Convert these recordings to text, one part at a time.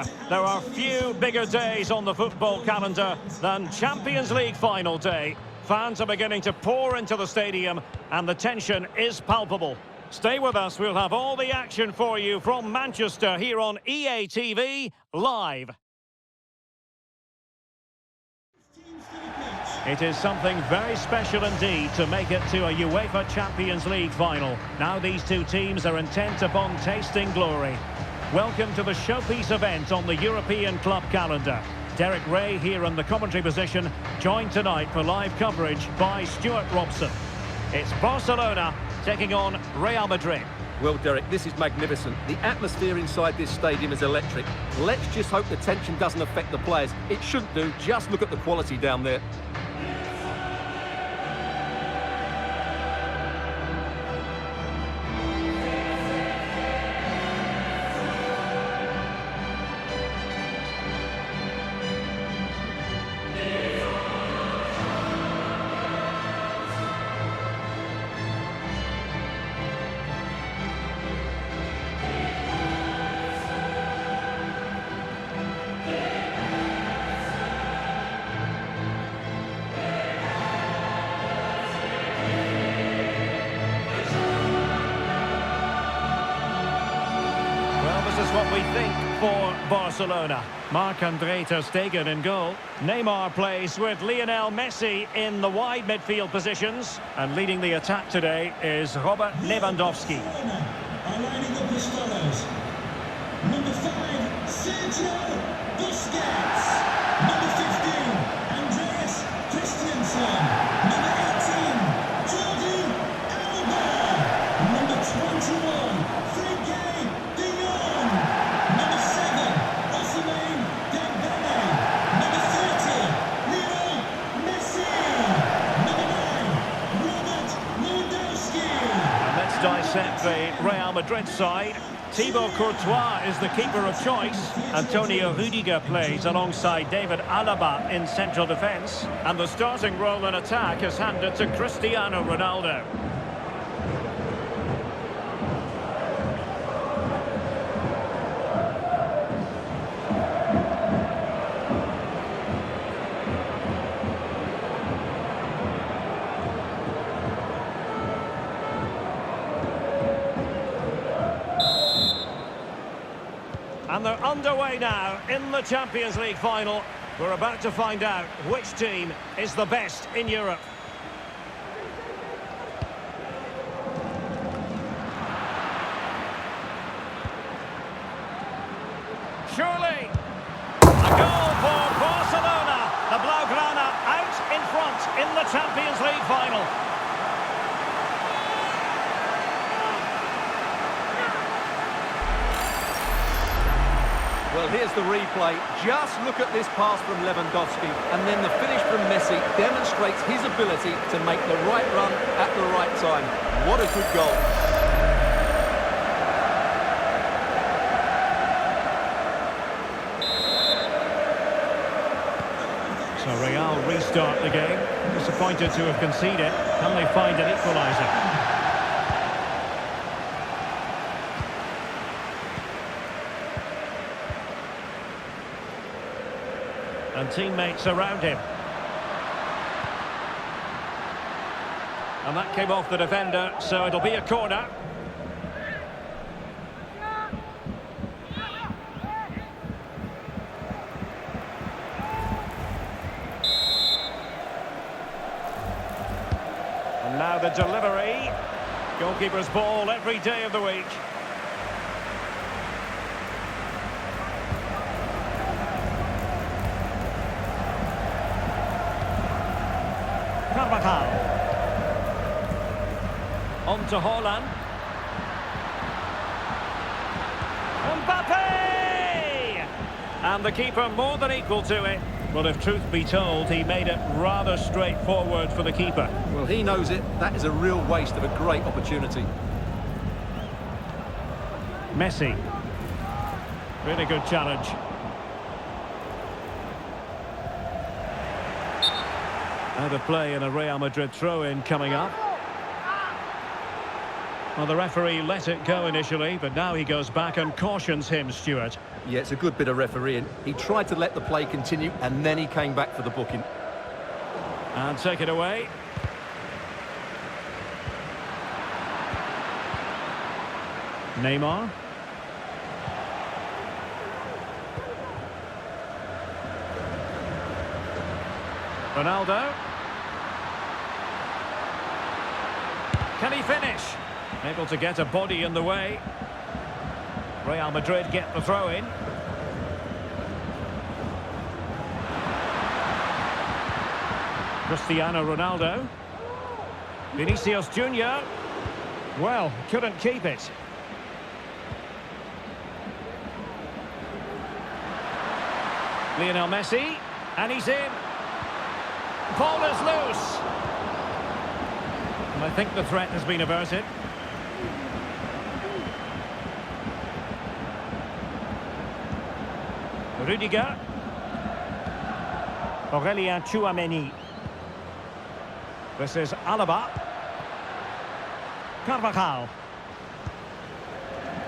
Barcelona, there are few bigger days on the football calendar than Champions League final day. Fans are beginning to pour into the stadium and the tension is palpable. Stay with us, we'll have all the action for you from Manchester here on EA TV Live. It is something very special indeed to make it to a UEFA Champions League final. Now these two teams are intent upon tasting glory. Welcome to the showpiece event on the European club calendar. Derek Ray here in the commentary position, joined tonight for live coverage by Stuart Robson. It's Barcelona taking on Real Madrid. Well, Derek, this is magnificent. The atmosphere inside this stadium is electric. Let's just hope the tension doesn't affect the players. It shouldn't do. Just look at the quality down there. This is what we think for Barcelona. Marc-André ter Stegen in goal. Neymar plays with Lionel Messi in the wide midfield positions. And leading the attack today is Robert Lewandowski. Are lining up as follows. Number 5, Sergio Busquets. Number 15, Andreas Christensen. Number 18, Jordi Alba. Number 21, Frenkie de Jong. Number 7, Osimhen Dembele. Number 30, Lionel Messi. Number 9, Robert Lewandowski. And let's dissect the Real Madrid side. Thibaut Courtois is the keeper of choice. Antonio Rudiger plays alongside David Alaba in central defence. And the starting role in attack is handed to Cristiano Ronaldo. And they're underway now in the Champions League final. We're about to find out which team is the best in Europe. Surely, a goal for Barcelona. The Blaugrana out in front in the Champions League final. Well, here's the replay. Just look at this pass from Lewandowski, and then the finish from Messi demonstrates his ability to make the right run at the right time. What a good goal. So Real restart the game. Disappointed to have conceded. Can they find an equaliser? And teammates around him. And that came off the defender, so it'll be a corner. And now the delivery. Goalkeeper's ball every day of the week. On to Haaland. Mbappe! And the keeper more than equal to it. Well, if truth be told, he made it rather straightforward for the keeper. Well, he knows it. That is a real waste of a great opportunity. Messi. Really good challenge. Out of play and a Real Madrid throw-in coming up. Well, the referee let it go initially, but now he goes back and cautions him, Stuart. Yeah, it's a good bit of refereeing. He tried to let the play continue, and then he came back for the booking. And take it away. Neymar. Ronaldo. Can he finish? Able to get a body in the way. Real Madrid get the throw in. Cristiano Ronaldo. Vinicius Junior. Well, couldn't keep it. Lionel Messi. And he's in. Ball is loose. And I think the threat has been averted. Rudiger. Aurelien Tchouameni. This is Alaba. Carvajal.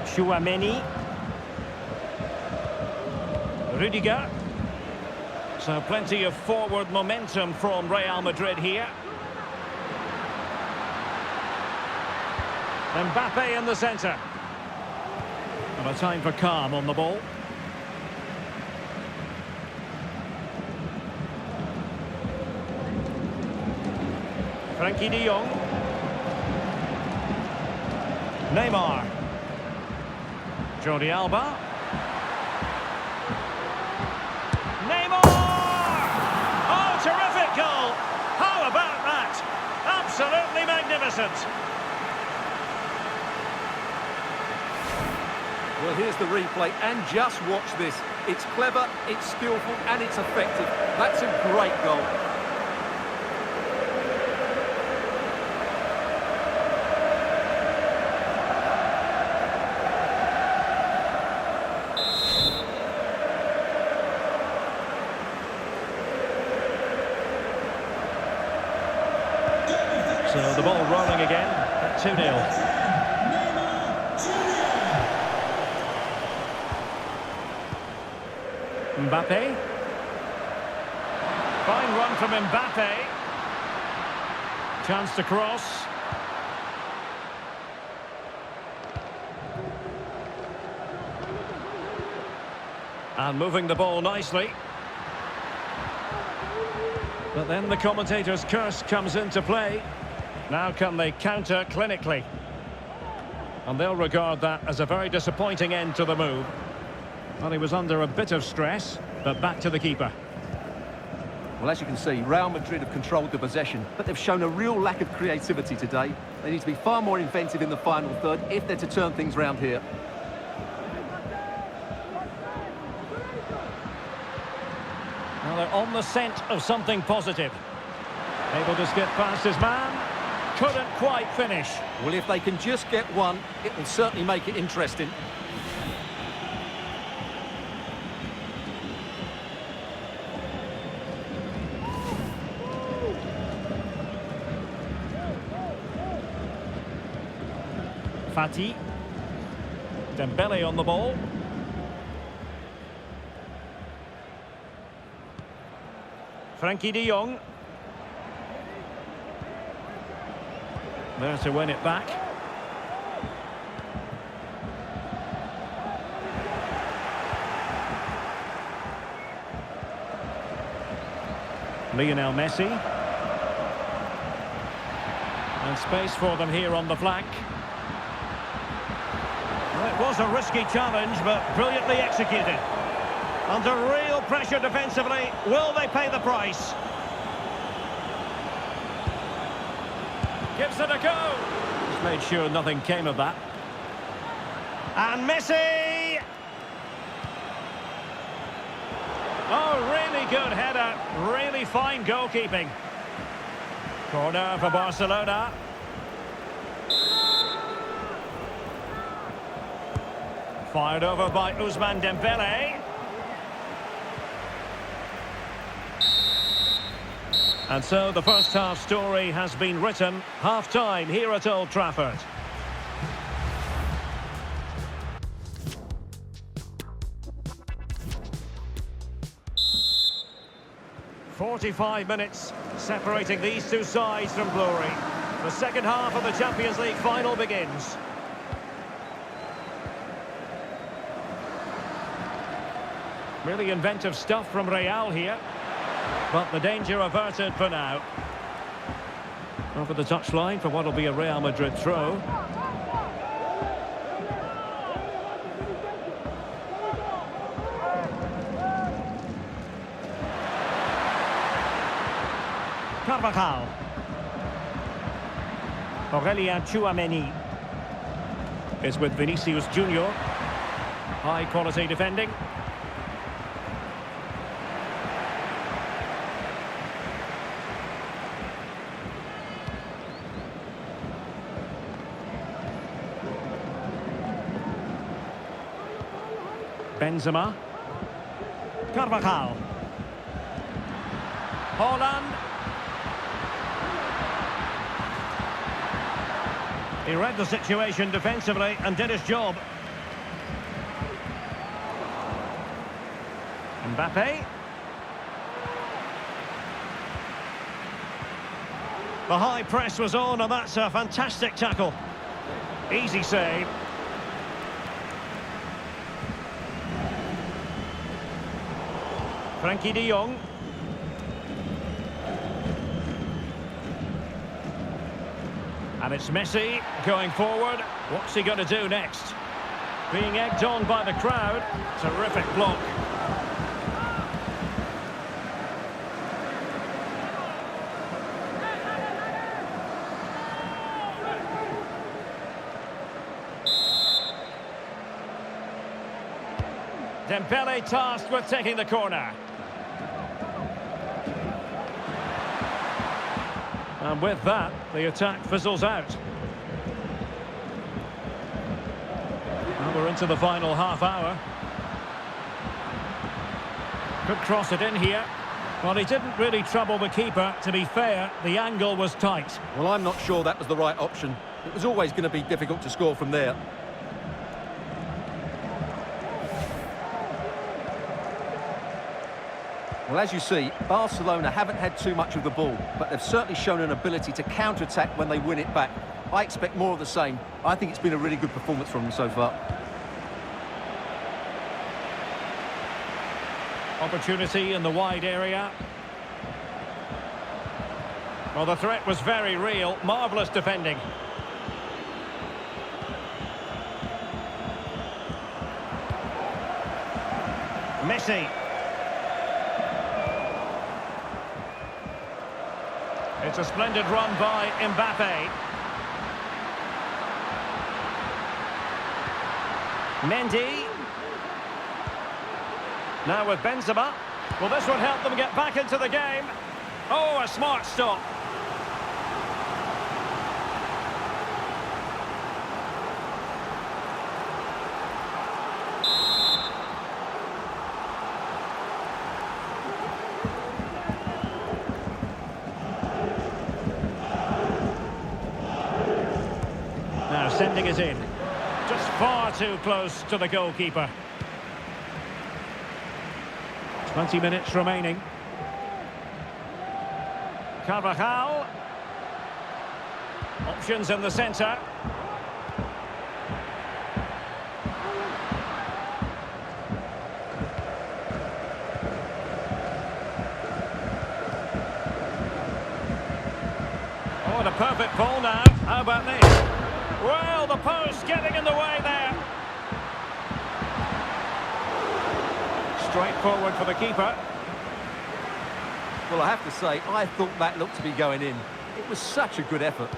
Tchouameni. Rudiger. So plenty of forward momentum from Real Madrid here. Mbappe in the centre. And a time for calm on the ball. Frenkie de Jong. Neymar. Jordi Alba. Neymar! Oh, terrific goal! How about that? Absolutely magnificent. Well, here's the replay, and just watch this. It's clever, it's skillful, and it's effective. That's a great goal. So the ball rolling again at 2-0. Mbappe. Fine run from Mbappe. Chance to cross. And moving the ball nicely. But then the commentator's curse comes into play. Now can they counter clinically? And they'll regard that as a very disappointing end to the move. Well, he was under a bit of stress, but back to the keeper. Well, as you can see, Real Madrid have controlled the possession, but they've shown a real lack of creativity today. They need to be far more inventive in the final third if they're to turn things round here. Well, they're on the scent of something positive. Able to skip past his man. Couldn't quite finish. Well, if they can just get one, it will certainly make it interesting. Fati. Dembele on the ball. Frenkie de Jong. There to win it back. Lionel Messi. And space for them here on the flank. Well, it was a risky challenge, but brilliantly executed. Under real pressure defensively, will they pay the price? Gives it a go. Just made sure nothing came of that. And Messi! Oh, really good header. Really fine goalkeeping. Corner for Barcelona. Fired over by Ousmane Dembele. And so the first half story has been written. Half-time here at Old Trafford. 45 minutes separating these two sides from glory. The second half of the Champions League final begins. Really inventive stuff from Real here. But the danger averted for now. Over the touchline for what will be a Real Madrid throw. Carvajal. Aurelien Tchouameni is with Vinicius Junior. High quality defending. Benzema. Carvajal. Haaland. He read the situation defensively and did his job. Mbappe. The high press was on, and that's a fantastic tackle. Easy save. Frankie de Jong. And it's Messi going forward. What's he going to do next? Being egged on by the crowd. Terrific block. Dembele tasked with taking the corner. And with that, the attack fizzles out. Well, we're into the final half hour. Could cross it in here. Well, he didn't really trouble the keeper. To be fair, the angle was tight. Well, I'm not sure that was the right option. It was always going to be difficult to score from there. Well, as you see, Barcelona haven't had too much of the ball, but they've certainly shown an ability to counter-attack when they win it back. I expect more of the same. I think it's been a really good performance from them so far. Opportunity in the wide area. Well, the threat was very real. Marvellous defending. Messi. It's a splendid run by Mbappe. Mendy. Now with Benzema. Will this one help them get back into the game? Oh, a smart stop. Now sending it in. Just far too close to the goalkeeper. 20 minutes remaining. Carvajal. Options in the centre. Oh, and a perfect ball now. How about this? Well, the post getting in the way there. Straight forward for the keeper. Well, I have to say, I thought that looked to be going in. It was such a good effort.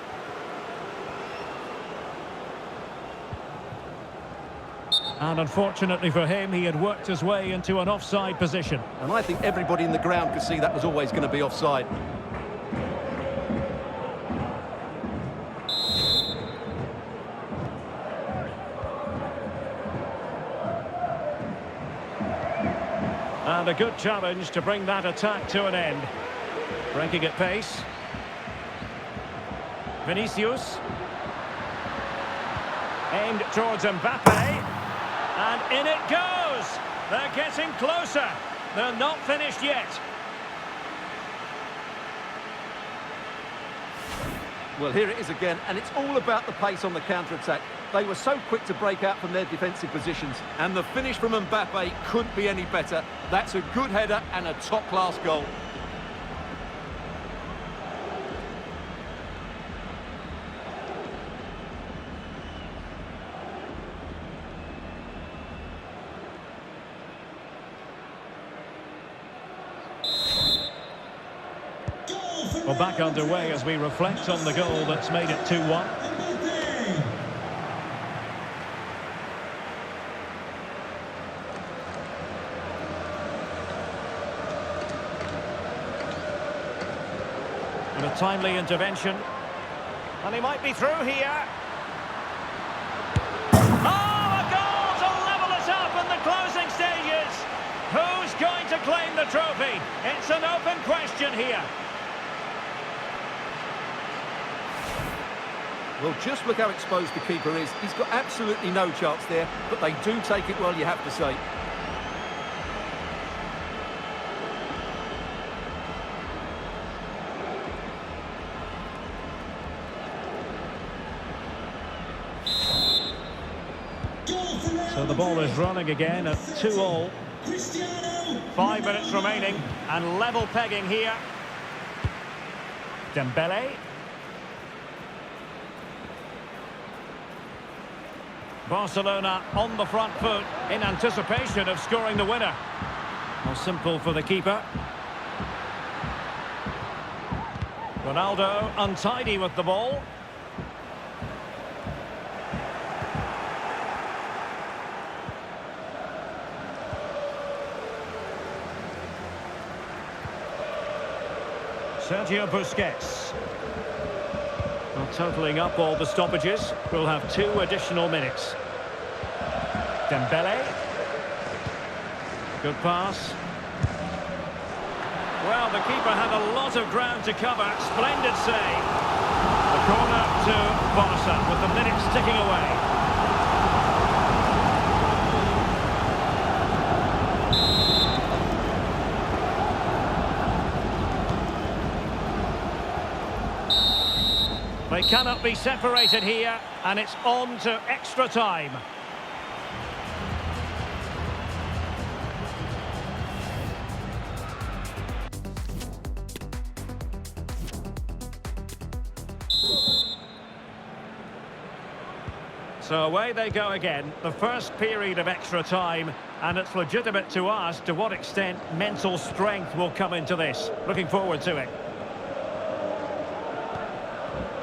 And unfortunately for him, he had worked his way into an offside position. And I think everybody in the ground could see that was always going to be offside. And a good challenge to bring that attack to an end. Breaking at pace. Vinicius. Aimed towards Mbappe. And in it goes! They're getting closer. They're not finished yet. Well, here it is again, and it's all about the pace on the counter-attack. They were so quick to break out from their defensive positions, and the finish from Mbappe couldn't be any better. That's a good header and a top-class goal. Well, back underway as we reflect on the goal that's made it 2-1. And a timely intervention. And he might be through here. Oh, a goal to level us up in the closing stages. Who's going to claim the trophy? It's an open question here. Well, just look how exposed the keeper is. He's got absolutely no chance there, but they do take it well, you have to say. So the ball is running again at 2-2. 5 minutes remaining and level pegging here. Dembele. Barcelona on the front foot in anticipation of scoring the winner. Well, simple for the keeper. Ronaldo untidy with the ball. Sergio Busquets. Well, totalling up all the stoppages, we'll have 2 additional minutes. Dembele. Good pass. Well, the keeper had a lot of ground to cover. Splendid save. The corner to Barca with the minutes ticking away. They cannot be separated here, and it's on to extra time. So away they go again, the first period of extra time, and it's legitimate to ask to what extent mental strength will come into this. Looking forward to it.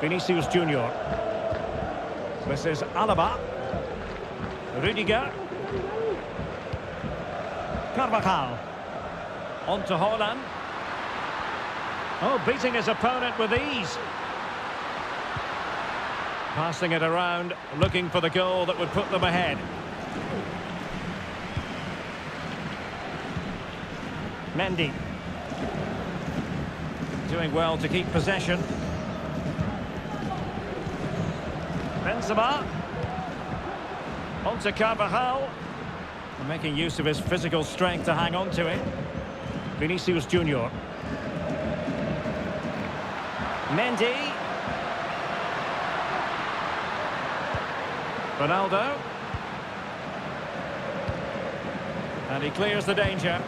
Vinicius Junior. This is Alaba. Rudiger. Carvajal. On to Haaland. Oh, beating his opponent with ease. Passing it around, looking for the goal that would put them ahead. Mendy. Doing well to keep possession. Benzema. On to Carvajal. And making use of his physical strength to hang on to it. Vinicius Junior. Mendy. Ronaldo. And he clears the danger.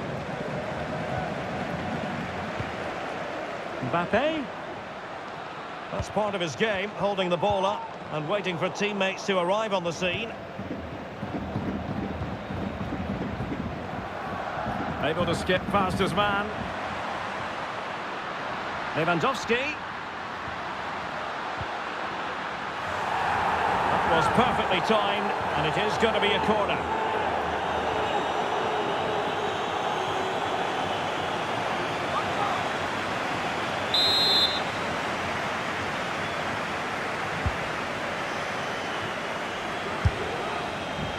Mbappe. That's part of his game, holding the ball up and waiting for teammates to arrive on the scene. Able to skip past his man. Lewandowski. That was perfectly timed, and it is going to be a corner.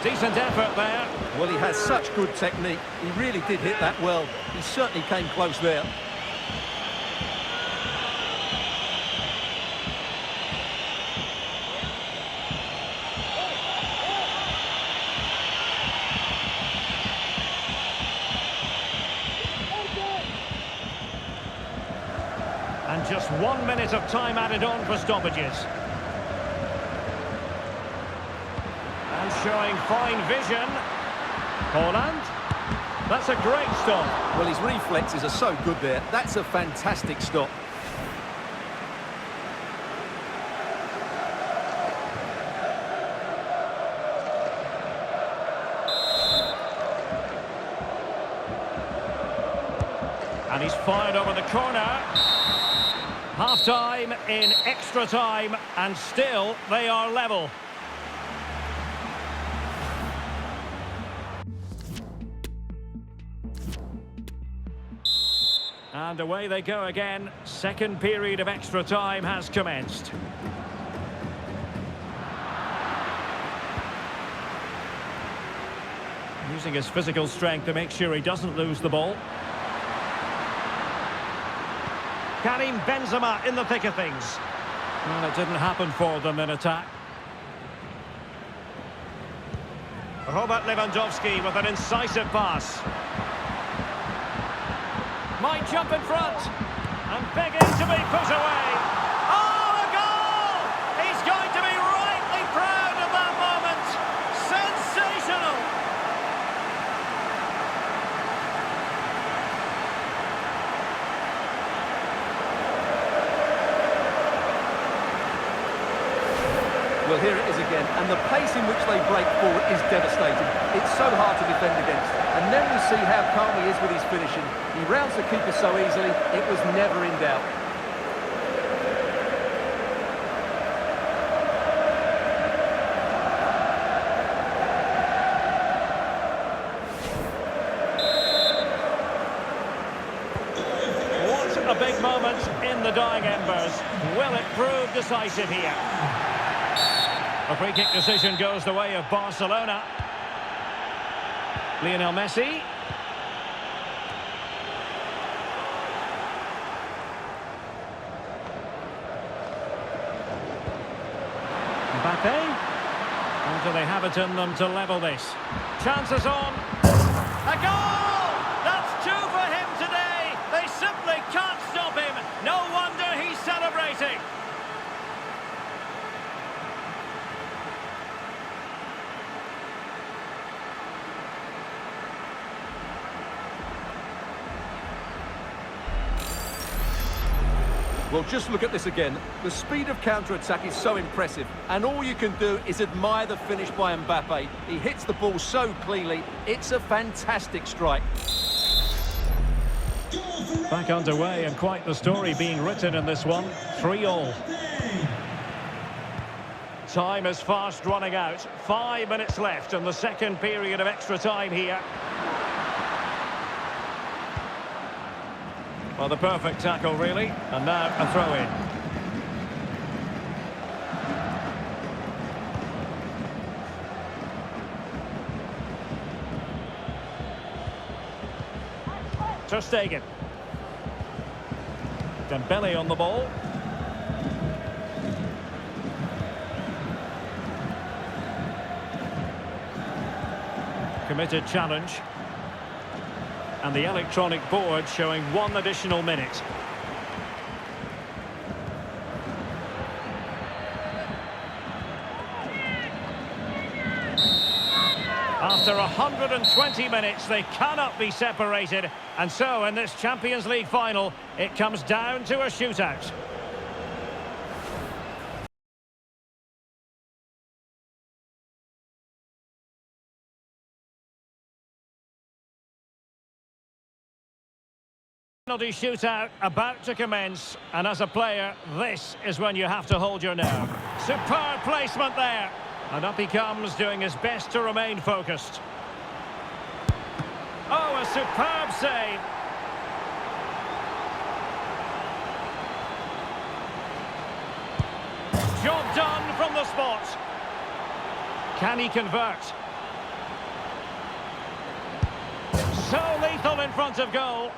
Decent effort there. Well, he has such good technique. He really did hit that well. He certainly came close there. And just 1 minute of time added on for stoppages. And showing fine vision. Holland. That's a great stop. Well, his reflexes are so good there. That's a fantastic stop. And he's fired over the corner. Half-time in extra time, and still they are level. And away they go again. Second period of extra time has commenced. Using his physical strength to make sure he doesn't lose the ball. Karim Benzema in the thick of things. Well, it didn't happen for them in attack. Robert Lewandowski with an incisive pass. Might jump in front. And begging to be put away. Oh, a goal! He's going to be rightly proud of that moment. Sensational! Well, here it is again, and the pace in which they break forward is devastating. It's so hard to defend against. And then we see how calm he is with his finishing. He rounds the keeper so easily, it was never in doubt. What a big moment in the dying embers. Will it prove decisive here? A free kick decision goes the way of Barcelona. Lionel Messi. Mbappe. Or do they have it in them to level this? Chances on. A goal! That's two for him today. They simply can't stop him. No wonder he's celebrating. Well, just look at this again. The speed of counter-attack is so impressive, and all you can do is admire the finish by Mbappe. He hits the ball so cleanly. It's a fantastic strike. Back underway, and quite the story being written in this one. 3-3. Time is fast running out. 5 minutes left in the second period of extra time here. Well, the perfect tackle, really. And now a throw-in. Ter Stegen. Dembele on the ball. Committed challenge. And the electronic board showing 1 additional minute. After 120 minutes, they cannot be separated. And so, in this Champions League final, it comes down to a shootout. Penalty shootout about to commence, and as a player, this is when you have to hold your nerve. Superb placement there, and up he comes, doing his best to remain focused. Oh, a superb save. Job done from the spot. Can he convert? So lethal in front of goal.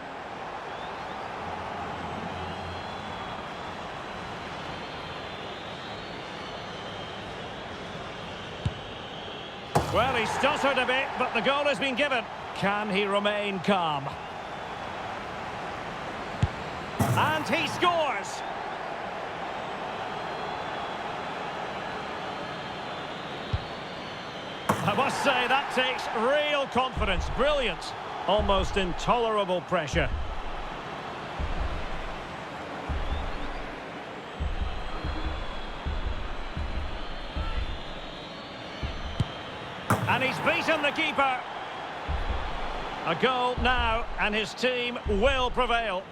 Well, he stuttered a bit, but the goal has been given. Can he remain calm? And he scores! I must say, that takes real confidence. Brilliant. Almost intolerable pressure. And he's beaten the keeper. A goal now, and his team will prevail.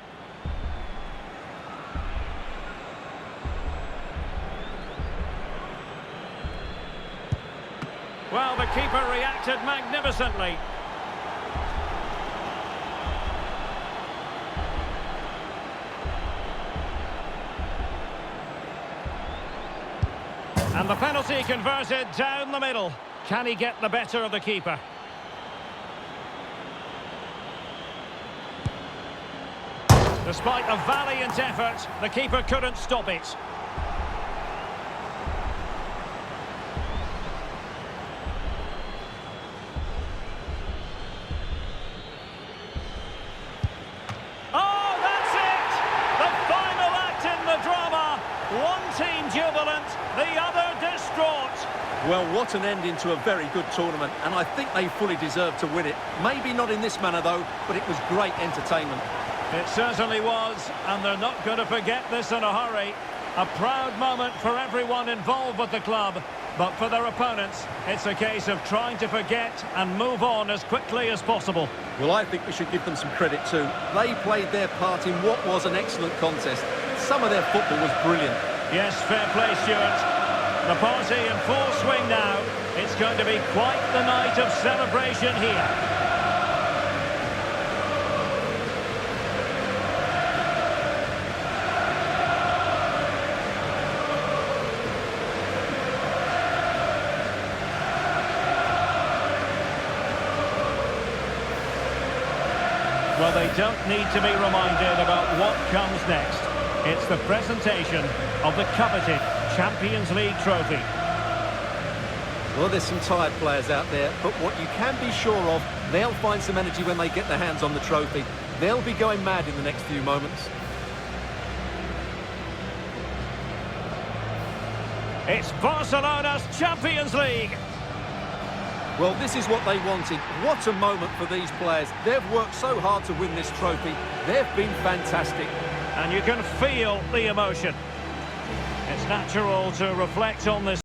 Well, the keeper reacted magnificently. And the penalty converted down the middle. Can he get the better of the keeper? Despite a valiant effort, the keeper couldn't stop it. Oh, that's it! The final act in the drama. One team jubilant, the other distraught. Well, what an ending to a very good tournament, and I think they fully deserve to win it. Maybe not in this manner, though, but it was great entertainment. It certainly was, and they're not going to forget this in a hurry. A proud moment for everyone involved with the club, but for their opponents, it's a case of trying to forget and move on as quickly as possible. Well, I think we should give them some credit too. They played their part in what was an excellent contest. Some of their football was brilliant. Yes, fair play, Stuart. The party in full swing now. It's going to be quite the night of celebration here. Well, they don't need to be reminded about what comes next. It's the presentation of the coveted Champions League trophy. Well, there's some tired players out there, but what you can be sure of, they'll find some energy when they get their hands on the trophy. They'll be going mad in the next few moments. It's Barcelona's Champions League. Well, this is what they wanted. What a moment for these players. They've worked so hard to win this trophy. They've been fantastic. And you can feel the emotion. It's natural to reflect on this.